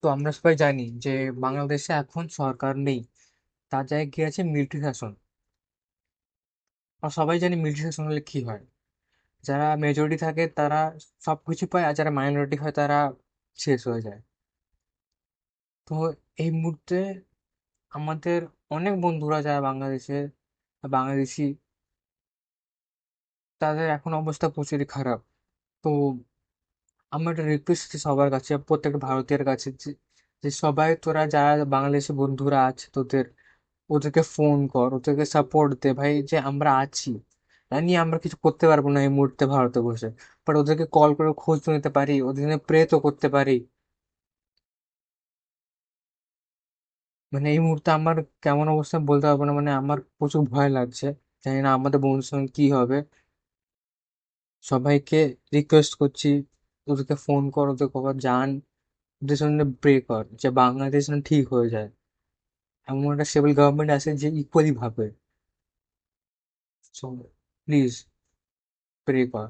তো আমরা সবাই জানি যে বাংলাদেশে এখন সরকার নেই, তার জায়গায় কি আছে, মিলিটারি শাসন। আর সবাই জানি মিলিটারি শাসন হলে কি হয়, যারা মেজরিটি থাকে তারা সবকিছু পায়, আর যারা মাইনরিটি হয় তারা শেষ হয়ে যায়। তো এই মুহূর্তে আমাদের অনেক বন্ধুরা যারা বাংলাদেশে বাংলাদেশি, তাদের এখন অবস্থা প্রচুরই খারাপ। তো আমার একটা রিকোয়েস্ট সবার কাছে, প্রত্যেকটা ভারতীয়ের কাছে, যে যে সবাই তোরা যারা বাংলাদেশি বন্ধুরা আছে তোদের, ওদেরকে ফোন কর, ওদেরকে সাপোর্ট দে ভাই, যে আমরা আছি। জানি আমরা কিছু করতে পারবো না এই মুহূর্তে ভারতে বসে, বাট ওদেরকে কল করে খোঁজ তো নিতে পারি, ওদের জন্য প্রে তো করতে পারি। মানে এই মুহূর্তে আমার কেমন অবস্থা বলতে পারবো না, মানে আমার প্রচুর ভয় লাগছে। জানি না আমাদের বন্ধুর সঙ্গে কি হবে। সবাইকে রিকোয়েস্ট করছি, ওদেরকে ফোন কর, ওদের খবর জান, ওদের জন্য প্রে কর যে বাংলাদেশ যেন ঠিক হয়ে যায়, এমন একটা স্টেবল গভর্নমেন্ট আছে যে ইকুয়ালি ভাবে। সো প্লিজ প্রে কর।